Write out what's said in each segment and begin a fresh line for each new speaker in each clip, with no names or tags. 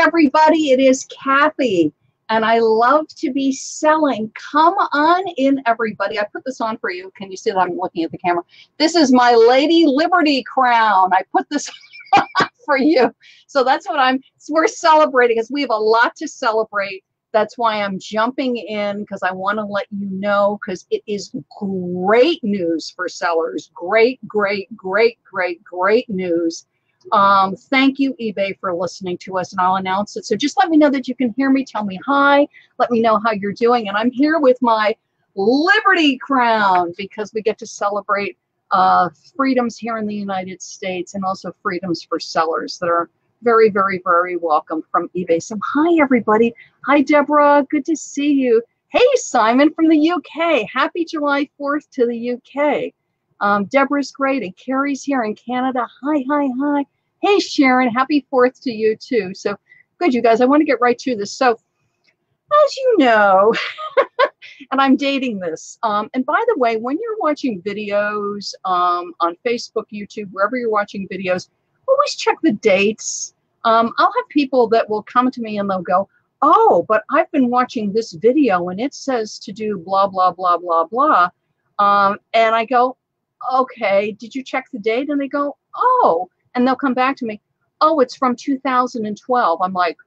everybody, it is Kathy, and I love to be selling. Come on in, everybody. I put this on for you. Can you see that I'm looking at the camera? This is my Lady Liberty crown. I put this on for you. So that's what we're celebrating, as we have a lot to celebrate. That's why I'm jumping in, because I want to let you know, because it is great news for sellers. Great, great, great, great, great news. Thank you, eBay, for listening to us, and I'll announce it. So just let me know that you can hear me. Tell me hi. Let me know how you're doing. And I'm here with my Liberty crown, because we get to celebrate freedoms here in the United States, and also freedoms for sellers that are very, very, very welcome from eBay. So hi, everybody. Hi, Deborah. Good to see you. Hey, Simon from the UK. Happy July 4th to the UK. Deborah's great, and Carrie's here in Canada. Hi, hi, hi. Hey, Sharon, happy 4th to you too. So good, you guys. I want to get right to this. So as you know, and I'm dating this. And by the way, when you're watching videos on Facebook, YouTube, wherever you're watching videos, always check the dates. I'll have people that will come to me and they'll go, oh, but I've been watching this video and it says to do blah, blah, blah, blah, blah. And I go, okay, did you check the date? And they go, oh, and they'll come back to me, oh, it's from 2012. I'm like,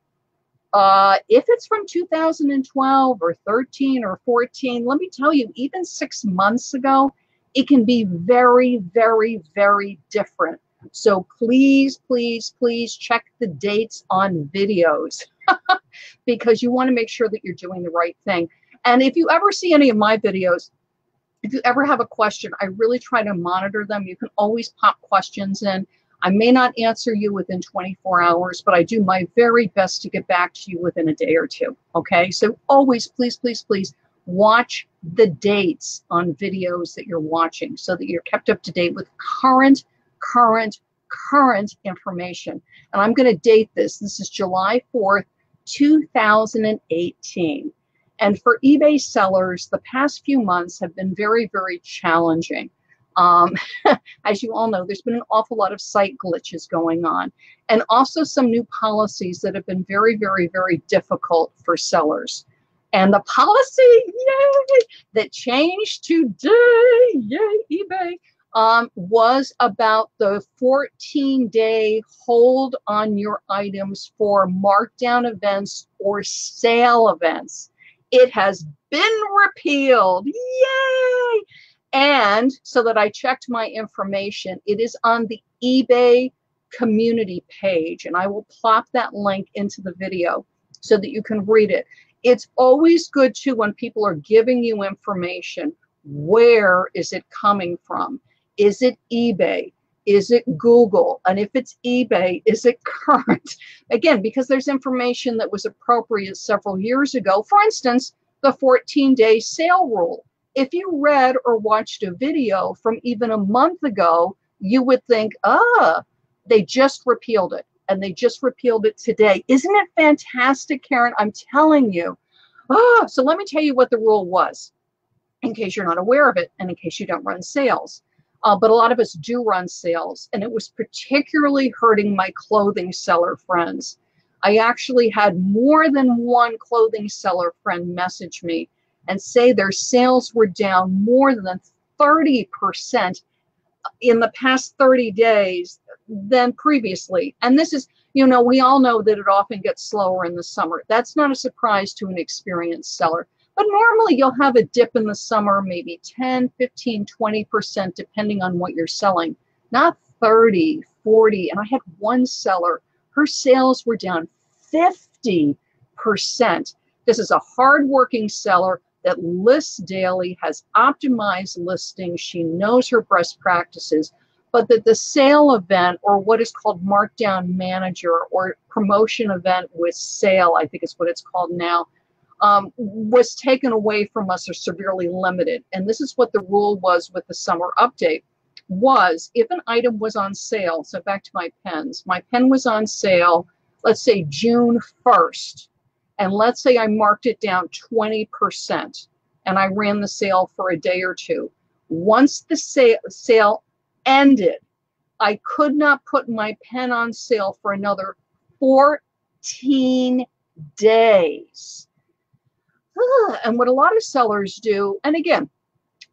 if it's from 2012 or 13 or 14, let me tell you, even 6 months ago, it can be very, very, very different. So please, please, please check the dates on videos because you want to make sure that you're doing the right thing. And if you ever see any of my videos, if you ever have a question, I really try to monitor them. You can always pop questions in. I may not answer you within 24 hours, but I do my very best to get back to you within a day or two. Okay, so always, please, please, please watch the dates on videos that you're watching so that you're kept up to date with current information. And I'm going to date this. This is July 4th, 2018. And for eBay sellers, the past few months have been very, very challenging. As you all know, there's been an awful lot of site glitches going on, and also some new policies that have been very, very, very difficult for sellers. And the policy, yay, that changed today, yay, eBay, was about the 14-day hold on your items for markdown events or sale events. It has been repealed, yay! And so that I checked my information, it is on the eBay community page, and I will plop that link into the video so that you can read it. It's always good too when people are giving you information. Where is it coming from? Is it eBay? Is it Google? And if it's eBay, is it current? Again, because there's information that was appropriate several years ago. For instance, the 14-day sale rule. If you read or watched a video from even a month ago, you would think, they just repealed it, and they just repealed it today. Isn't it fantastic, Karen? I'm telling you. So let me tell you what the rule was, in case you're not aware of it, and in case you don't run sales. But a lot of us do run sales, and it was particularly hurting my clothing seller friends. I actually had more than one clothing seller friend message me and say their sales were down more than 30% in the past 30 days than previously. And this is, you know, we all know that it often gets slower in the summer. That's not a surprise to an experienced seller. But normally you'll have a dip in the summer, maybe 10, 15, 20%, depending on what you're selling. Not 30, 40. And I had one seller, her sales were down 50%. This is a hardworking seller that lists daily, has optimized listings. She knows her best practices, but that the sale event, or what is called markdown manager or promotion event with sale, I think is what it's called now, was taken away from us or severely limited. And this is what the rule was with the summer update, was if an item was on sale, so back to my pens, my pen was on sale, let's say June 1st, and let's say I marked it down 20%, and I ran the sale for a day or two. Once the sale ended, I could not put my pen on sale for another 14 14 days. And what a lot of sellers do, and again,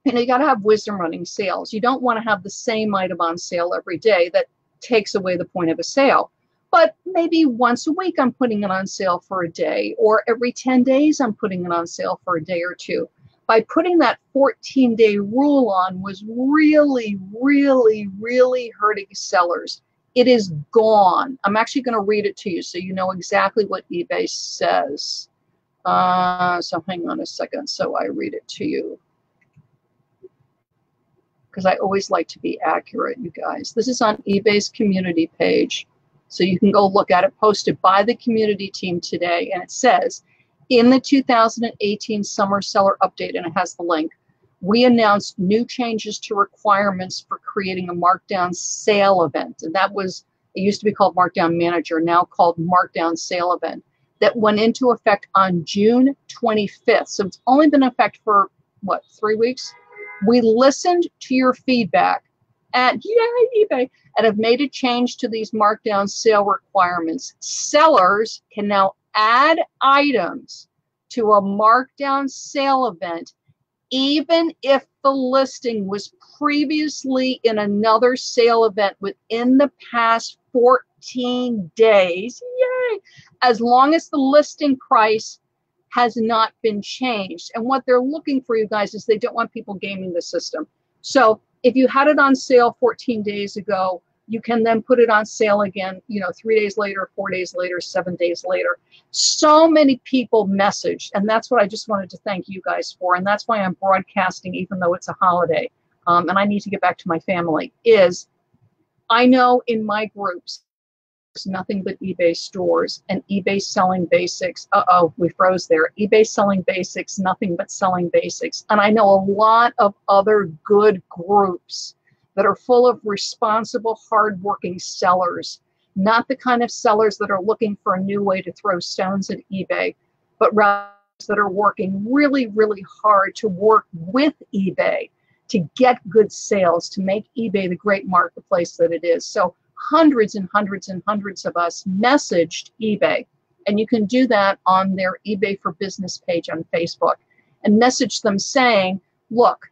you got to have wisdom running sales. You don't want to have the same item on sale every day. That takes away the point of a sale. But maybe once a week I'm putting it on sale for a day, or every 10 days I'm putting it on sale for a day or two. By putting that 14-day rule on was really, really, really hurting sellers. It is gone. I'm actually going to read it to you so you know exactly what eBay says. So hang on a second so I read it to you, because I always like to be accurate, you guys. This is on eBay's community page, so you can go look at it, posted by the community team today, and it says, in the 2018 Summer Seller Update, and it has the link, we announced new changes to requirements for creating a markdown sale event. And that was, it used to be called Markdown Manager, now called Markdown Sale Event, that went into effect on June 25th. So it's only been in effect for, what, 3 weeks? We listened to your feedback at eBay and have made a change to these markdown sale requirements. Sellers can now add items to a markdown sale event even if the listing was previously in another sale event within the past 14 days. Yay! As long as the listing price has not been changed. And what they're looking for, you guys, is they don't want people gaming the system. So if you had it on sale 14 days ago, you can then put it on sale again, 3 days later, 4 days later, 7 days later. So many people messaged, and that's what I just wanted to thank you guys for, and that's why I'm broadcasting even though it's a holiday, and I need to get back to my family, is I know in my groups, there's nothing but eBay stores and eBay selling basics. We froze there. eBay selling basics, nothing but selling basics. And I know a lot of other good groups that are full of responsible, hardworking sellers, not the kind of sellers that are looking for a new way to throw stones at eBay, but rather that are working really, really hard to work with eBay to get good sales, to make eBay the great marketplace that it is. So hundreds and hundreds and hundreds of us messaged eBay, and you can do that on their eBay for Business page on Facebook, and message them saying, look,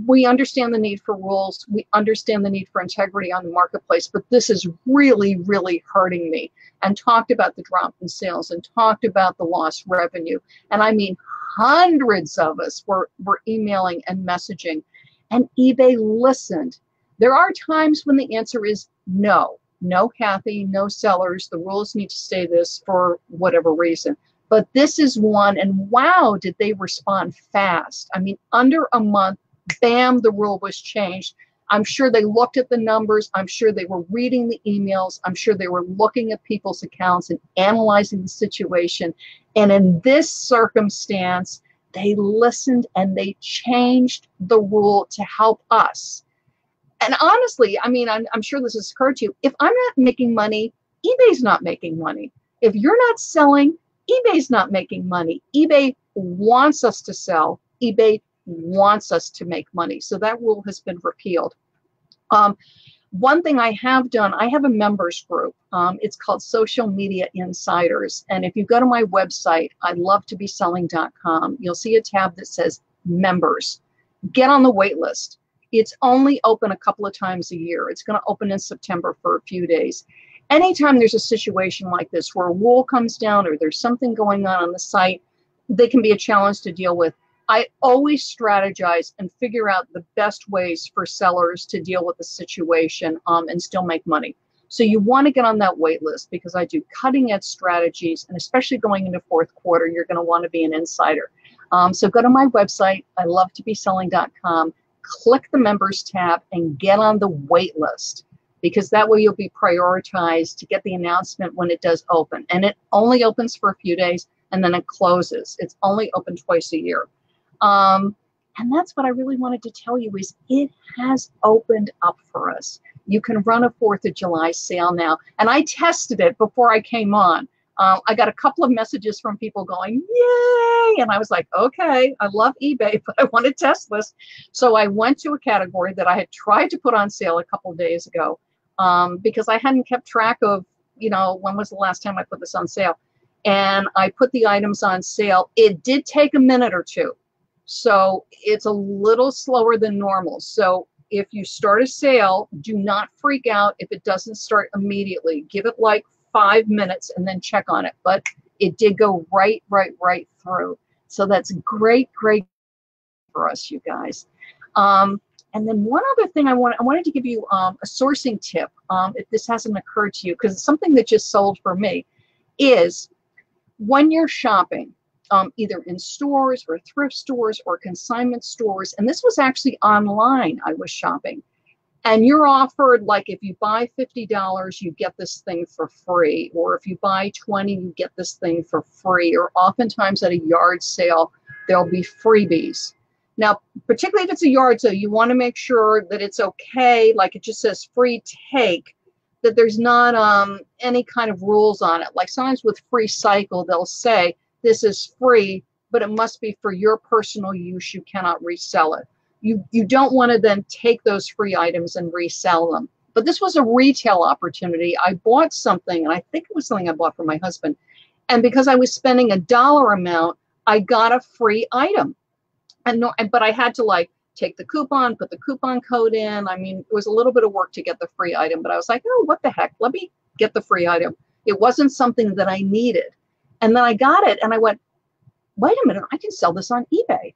we understand the need for rules, we understand the need for integrity on the marketplace, but this is really, really hurting me, and talked about the drop in sales and talked about the lost revenue. And I mean, hundreds of us were emailing and messaging, and eBay listened. There are times when the answer is no, Kathy, no sellers, the rules need to stay this for whatever reason. But this is one, and wow, did they respond fast. I mean, under a month, bam, the rule was changed. I'm sure they looked at the numbers. I'm sure they were reading the emails. I'm sure they were looking at people's accounts and analyzing the situation. And in this circumstance, they listened and they changed the rule to help us. And honestly, I mean, I'm sure this has occurred to you. If I'm not making money, eBay's not making money. If you're not selling, eBay's not making money. eBay wants us to sell. eBay wants us to make money. So that rule has been repealed. One thing I have done, I have a members group. It's called Social Media Insiders. And if you go to my website, ilovetobeselling.com, you'll see a tab that says members. Get on the wait list. It's only open a couple of times a year. It's going to open in September for a few days. Anytime there's a situation like this where a rule comes down or there's something going on the site, they can be a challenge to deal with. I always strategize and figure out the best ways for sellers to deal with the situation and still make money. So you want to get on that wait list because I do cutting edge strategies, and especially going into fourth quarter, you're going to want to be an insider. So go to my website, ilovetobeselling.com, click the members tab and get on the wait list, because that way you'll be prioritized to get the announcement when it does open. And it only opens for a few days and then it closes. It's only open twice a year. And that's what I really wanted to tell you is it has opened up for us. You can run a 4th of July sale now. And I tested it before I came on. I got a couple of messages from people going, yay! And I was like, okay, I love eBay, but I want to test this. So I went to a category that I had tried to put on sale a couple of days ago because I hadn't kept track of you know, when was the last time I put this on sale? And I put the items on sale. It did take a minute or two. So it's a little slower than normal. So if you start a sale, do not freak out if it doesn't start immediately. Give it like 5 minutes and then check on it. But it did go right through. So that's great for us, you guys. And then one other thing I wanted to give you a sourcing tip, if this hasn't occurred to you, because it's something that just sold for me, is when you're shopping, either in stores or thrift stores or consignment stores, and this was actually online I was shopping, and you're offered, like, if you buy $50, you get this thing for free, or if you buy 20, you get this thing for free, or oftentimes at a yard sale, there'll be freebies. Now, particularly if it's a yard sale, you want to make sure that it's okay, like it just says free take, that there's not any kind of rules on it. Like sometimes with free cycle, they'll say, this is free, but it must be for your personal use. You cannot resell it. You don't want to then take those free items and resell them. But this was a retail opportunity. I bought something, and I think it was something I bought for my husband. And because I was spending a dollar amount, I got a free item. But I had to, like, take the coupon, put the coupon code in. I mean, it was a little bit of work to get the free item, but I was like, oh, what the heck? Let me get the free item. It wasn't something that I needed. And then I got it, and I went, wait a minute, I can sell this on eBay.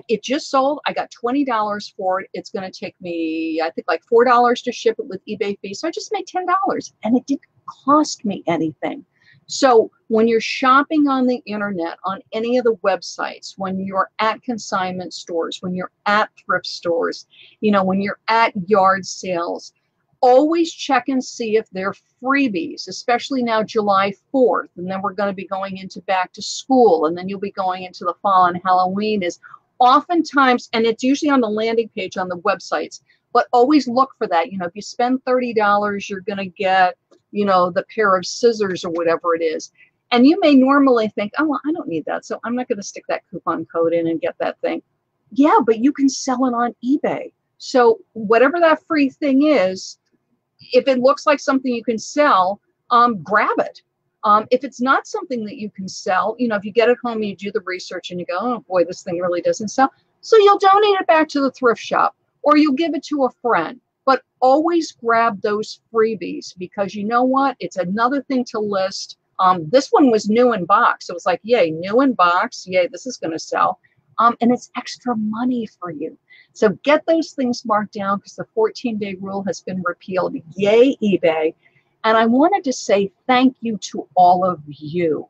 It just sold. I got $20 for it. It's going to take me, I think, like $4 to ship it with eBay fees. So I just made $10, and it didn't cost me anything. So when you're shopping on the internet, on any of the websites, when you're at consignment stores, when you're at thrift stores, you know, when you're at yard sales, always check and see if they're freebies, especially now July 4th. And then we're going to be going into back to school, and then you'll be going into the fall, and Halloween is oftentimes, and it's usually on the landing page on the websites, but always look for that. You know, if you spend $30, you're going to get, you know, the pair of scissors or whatever it is. And you may normally think, oh, well, I don't need that, so I'm not going to stick that coupon code in and get that thing. Yeah, but you can sell it on eBay. So whatever that free thing is, if it looks like something you can sell, grab it. If it's not something that you can sell, you know, if you get it home and you do the research and you go, oh boy, this thing really doesn't sell, so you'll donate it back to the thrift shop, or you'll give it to a friend. But always grab those freebies, because you know what? It's another thing to list. This one was new in box. So it was like, yay, new in box. Yay, this is going to sell. And it's extra money for you. So get those things marked down, because the 14-day rule has been repealed. Yay, eBay. And I wanted to say thank you to all of you,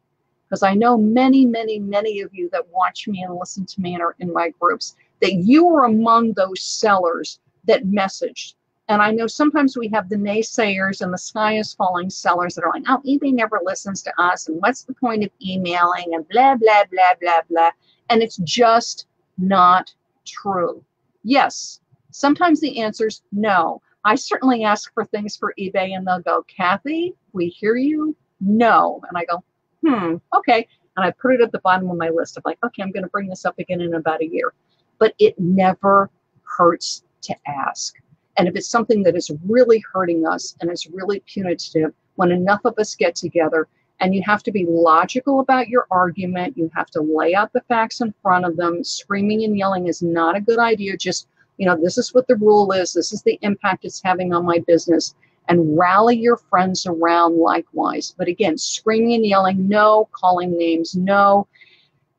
because I know many of you that watch me and listen to me and are in my groups, that you are among those sellers that messaged. And I know sometimes we have the naysayers and the sky is falling sellers that are like, oh, eBay never listens to us, and what's the point of emailing, and blah, blah, blah, blah, blah. And it's just not true. Yes, sometimes the answer's no. I certainly ask for things for eBay, and they'll go, Kathy, we hear you, no. And I go, okay. And I put it at the bottom of my list of like, okay, I'm going to bring this up again in about a year. But it never hurts to ask. And if it's something that is really hurting us and is really punitive, when enough of us get together, and you have to be logical about your argument, you have to lay out the facts in front of them. Screaming and yelling is not a good idea. Just, you know, this is what the rule is. This is the impact it's having on my business. And rally your friends around likewise. But again, screaming and yelling, no. Calling names, no.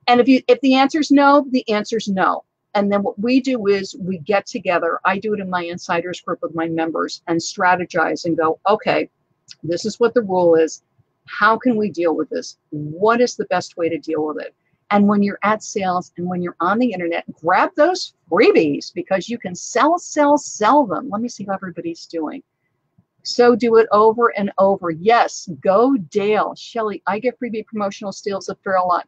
And if the answer is no, the answer is no. And then what we do is we get together. I do it in my insiders group with my members and strategize and go, okay, this is what the rule is. How can we deal with this? What is the best way to deal with it? And when you're at sales and when you're on the internet, grab those freebies, because you can sell them. Let me see how everybody's doing. So do it over and over. Yes, go Dale. Shelly, I get freebie promotional steals a fair lot.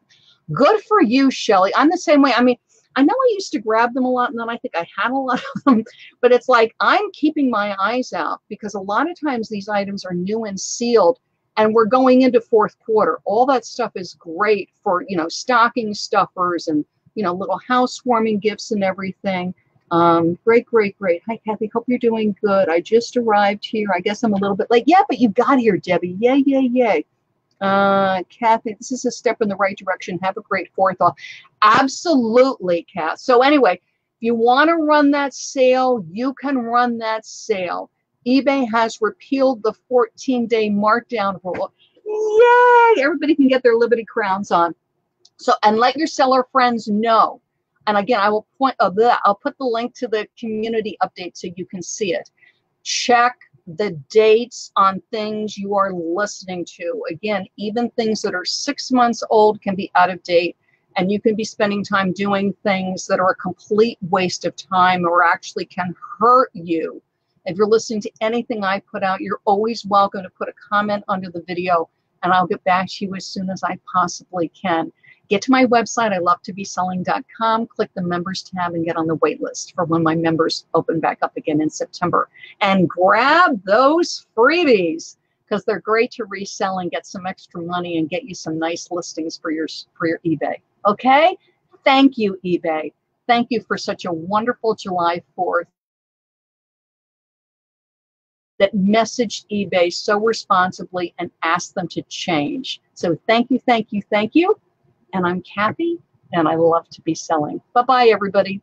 Good for you, Shelly. I'm the same way. I mean, I know I used to grab them a lot, and then I think I had a lot of them, but it's like I'm keeping my eyes out, because a lot of times these items are new and sealed, and we're going into fourth quarter. All that stuff is great for, you know, stocking stuffers and, you know, little housewarming gifts and everything. Great, great, great. Hi, Kathy. Hope you're doing good. I just arrived here. I guess I'm a little bit late. Yeah, but you got here, Debbie. Yay, yay, yay. Kathy, this is a step in the right direction. Have a great 4th off. Absolutely, Kath. So anyway, if you want to run that sale, you can run that sale. eBay has repealed the 14-day markdown rule. Yay! Everybody can get their Liberty crowns on. So, and let your seller friends know. And again, I will I'll put the link to the community update so you can see it. Check the dates on things you are listening to. Again, even things that are 6 months old can be out of date, and you can be spending time doing things that are a complete waste of time or actually can hurt you. If you're listening to anything I put out, you're always welcome to put a comment under the video, and I'll get back to you as soon as I possibly can. Get to my website, ilovetobeselling.com, click the members tab and get on the wait list for when my members open back up again in September. And grab those freebies because they're great to resell and get some extra money and get you some nice listings for your eBay. Okay? Thank you, eBay. Thank you for such a wonderful July 4th that messaged eBay so responsibly and asked them to change. So thank you, thank you, thank you. And I'm Kathy, and I love to be selling. Bye-bye, everybody.